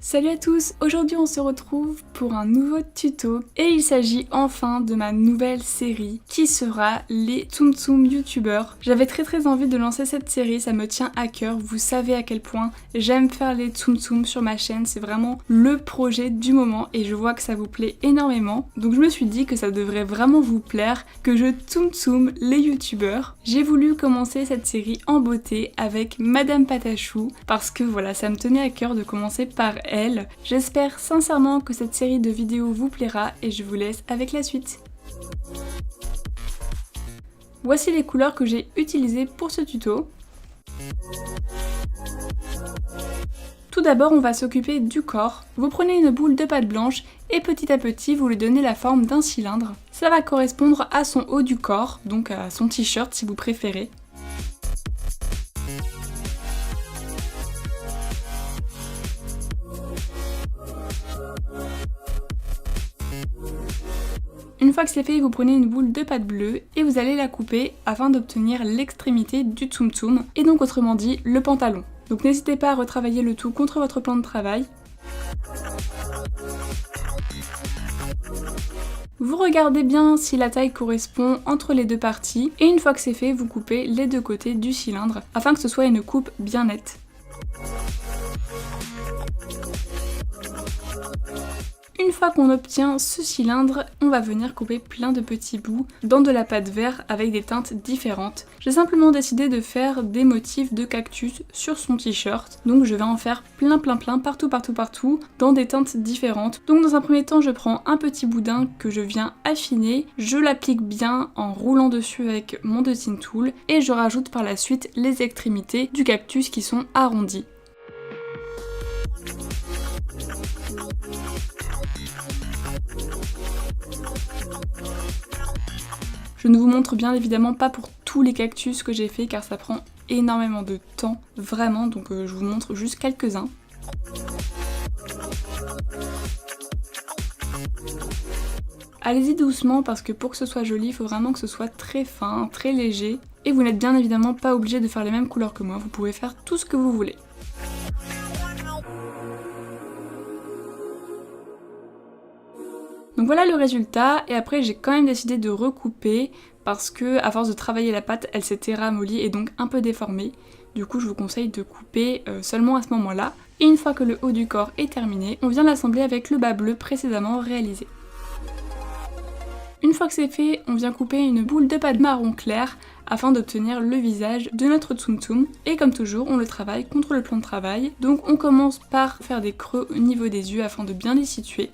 Salut à tous, aujourd'hui on se retrouve pour un nouveau tuto et il s'agit enfin de ma nouvelle série qui sera les Tsum Tsum youtubeurs. J'avais très envie de lancer cette série, ça me tient à cœur, vous savez à quel point j'aime faire les Tsum Tsum sur ma chaîne, c'est vraiment le projet du moment et je vois que ça vous plaît énormément. Donc je me suis dit que ça devrait vraiment vous plaire, que je Tsum Tsum les youtubeurs. J'ai voulu commencer cette série en beauté avec Madame Patachou parce que voilà, ça me tenait à cœur de commencer par elle. J'espère sincèrement que cette série de vidéos vous plaira et je vous laisse avec la suite. Voici les couleurs que j'ai utilisées pour ce tuto. Tout d'abord, on va s'occuper du corps. Vous prenez une boule de pâte blanche et petit à petit, vous lui donnez la forme d'un cylindre. Ça va correspondre à son haut du corps, donc à son t-shirt si vous préférez. Une fois que c'est fait, vous prenez une boule de pâte bleue et vous allez la couper afin d'obtenir l'extrémité du tsum tsum, et donc autrement dit le pantalon. Donc n'hésitez pas à retravailler le tout contre votre plan de travail. Vous regardez bien si la taille correspond entre les deux parties et une fois que c'est fait, vous coupez les deux côtés du cylindre afin que ce soit une coupe bien nette. Une fois qu'on obtient ce cylindre, on va venir couper plein de petits bouts dans de la pâte verte avec des teintes différentes. J'ai simplement décidé de faire des motifs de cactus sur son t-shirt, donc je vais en faire plein partout dans des teintes différentes. Donc dans un premier temps, je prends un petit boudin que je viens affiner, je l'applique bien en roulant dessus avec mon dotting tool et je rajoute par la suite les extrémités du cactus qui sont arrondies. Je ne vous montre bien évidemment pas pour tous les cactus que j'ai fait car ça prend énormément de temps, vraiment, donc je vous montre juste quelques-uns. Allez-y doucement parce que pour que ce soit joli, il faut vraiment que ce soit très fin, très léger. Et vous n'êtes bien évidemment pas obligé de faire les mêmes couleurs que moi, vous pouvez faire tout ce que vous voulez. Donc voilà le résultat, et après j'ai quand même décidé de recouper parce que à force de travailler la pâte, elle s'était ramollie et donc un peu déformée. Du coup je vous conseille de couper seulement à ce moment-là. Et une fois que le haut du corps est terminé, on vient l'assembler avec le bas bleu précédemment réalisé. Une fois que c'est fait, on vient couper une boule de pâte marron clair afin d'obtenir le visage de notre tsum tsum. Et comme toujours, on le travaille contre le plan de travail. Donc on commence par faire des creux au niveau des yeux afin de bien les situer.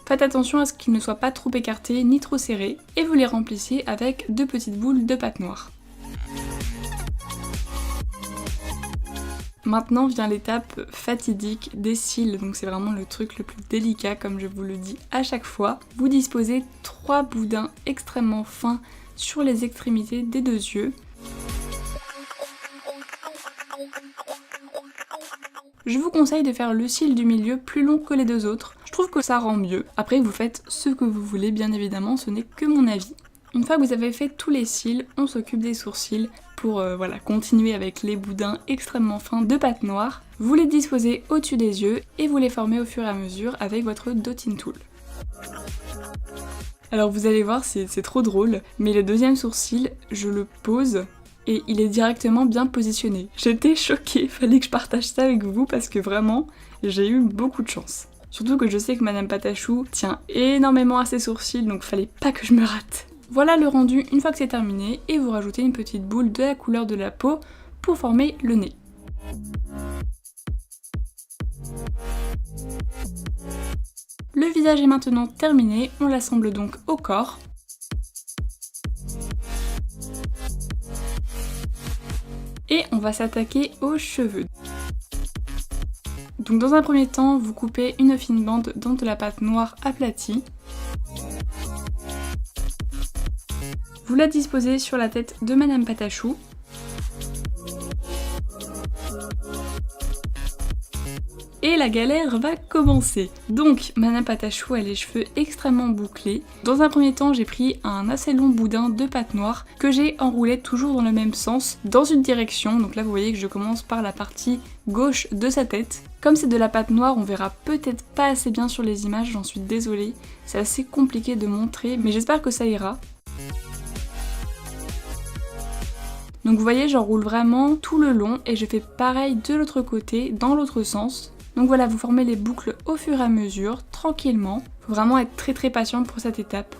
Faites attention à ce qu'ils ne soient pas trop écartés ni trop serrés et vous les remplissez avec deux petites boules de pâte noire. Maintenant vient l'étape fatidique des cils, donc c'est vraiment le truc le plus délicat comme je vous le dis à chaque fois. Vous disposez 3 boudins extrêmement fins sur les extrémités des deux yeux. Je vous conseille de faire le cil du milieu plus long que les deux autres, je trouve que ça rend mieux. Après vous faites ce que vous voulez bien évidemment, ce n'est que mon avis. Une fois que vous avez fait tous les cils, on s'occupe des sourcils pour voilà, continuer avec les boudins extrêmement fins de pâte noire. Vous les disposez au-dessus des yeux et vous les formez au fur et à mesure avec votre dotting tool. Alors vous allez voir, c'est trop drôle, mais le deuxième sourcil, je le pose et il est directement bien positionné. J'étais choquée, fallait que je partage ça avec vous parce que vraiment, j'ai eu beaucoup de chance. Surtout que je sais que Madame Patachou tient énormément à ses sourcils, donc fallait pas que je me rate. Voilà le rendu une fois que c'est terminé, et vous rajoutez une petite boule de la couleur de la peau pour former le nez. Le visage est maintenant terminé, on l'assemble donc au corps. Et on va s'attaquer aux cheveux. Donc dans un premier temps, vous coupez une fine bande dans de la pâte noire aplatie. Vous la disposez sur la tête de Madame Patachou. et la galère va commencer. Donc Madame Patachou a les cheveux extrêmement bouclés. Dans un premier temps, j'ai pris un assez long boudin de pâte noire que j'ai enroulé toujours dans le même sens, dans une direction. Donc là vous voyez que je commence par la partie gauche de sa tête. Comme c'est de la pâte noire, on verra peut-être pas assez bien sur les images, j'en suis désolée. C'est assez compliqué de montrer, mais j'espère que ça ira. Donc vous voyez, j'enroule vraiment tout le long et je fais pareil de l'autre côté, dans l'autre sens. Donc voilà, vous formez les boucles au fur et à mesure, tranquillement. Faut vraiment être très patient pour cette étape.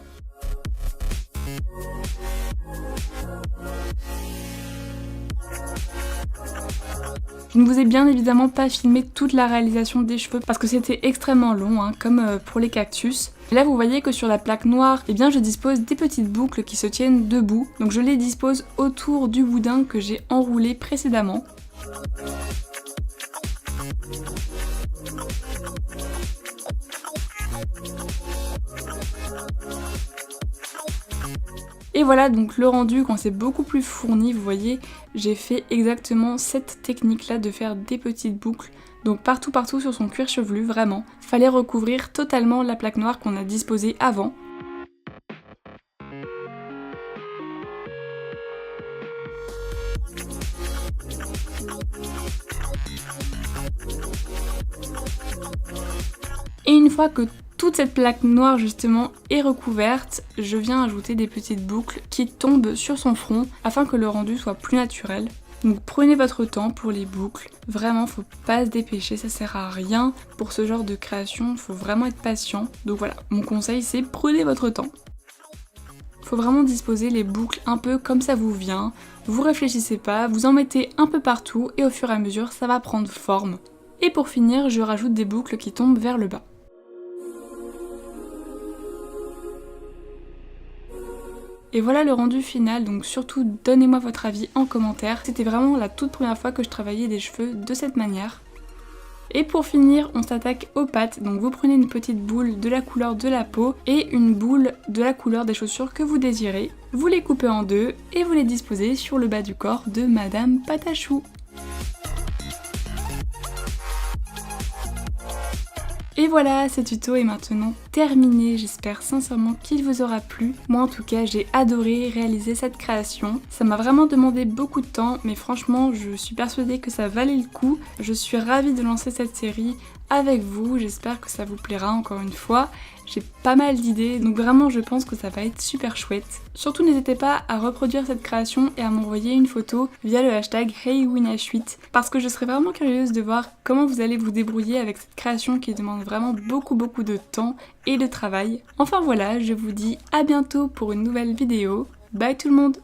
Je ne vous ai bien évidemment pas filmé toute la réalisation des cheveux parce que c'était extrêmement long, hein, comme pour les cactus. Et là vous voyez que sur la plaque noire, eh bien je dispose des petites boucles qui se tiennent debout. Donc je les dispose autour du boudin que j'ai enroulé précédemment. Et voilà donc le rendu quand c'est beaucoup plus fourni, vous voyez, j'ai fait exactement cette technique là de faire des petites boucles. Donc partout sur son cuir chevelu, vraiment. Fallait recouvrir totalement la plaque noire qu'on a disposée avant. Et une fois que toute cette plaque noire justement est recouverte, je viens ajouter des petites boucles qui tombent sur son front afin que le rendu soit plus naturel. Donc prenez votre temps pour les boucles, vraiment faut pas se dépêcher, ça sert à rien pour ce genre de création, faut vraiment être patient. Donc voilà, mon conseil c'est prenez votre temps. Faut vraiment disposer les boucles un peu comme ça vous vient, vous réfléchissez pas, vous en mettez un peu partout et au fur et à mesure ça va prendre forme. Et pour finir, je rajoute des boucles qui tombent vers le bas. Et voilà le rendu final, donc surtout donnez-moi votre avis en commentaire. C'était vraiment la toute première fois que je travaillais des cheveux de cette manière. Et pour finir, on s'attaque aux pattes, donc vous prenez une petite boule de la couleur de la peau et une boule de la couleur des chaussures que vous désirez. Vous les coupez en deux et vous les disposez sur le bas du corps de Madame Patachou. Et voilà, ce tuto est maintenant terminé, j'espère sincèrement qu'il vous aura plu. Moi en tout cas, j'ai adoré réaliser cette création. Ça m'a vraiment demandé beaucoup de temps, mais franchement, je suis persuadée que ça valait le coup. Je suis ravie de lancer cette série avec vous, j'espère que ça vous plaira encore une fois. J'ai pas mal d'idées, donc vraiment je pense que ça va être super chouette. Surtout n'hésitez pas à reproduire cette création et à m'envoyer une photo via le hashtag HeyWinash8 parce que je serais vraiment curieuse de voir comment vous allez vous débrouiller avec cette création qui demande vraiment beaucoup de temps et de travail. Enfin voilà, je vous dis à bientôt pour une nouvelle vidéo. Bye tout le monde!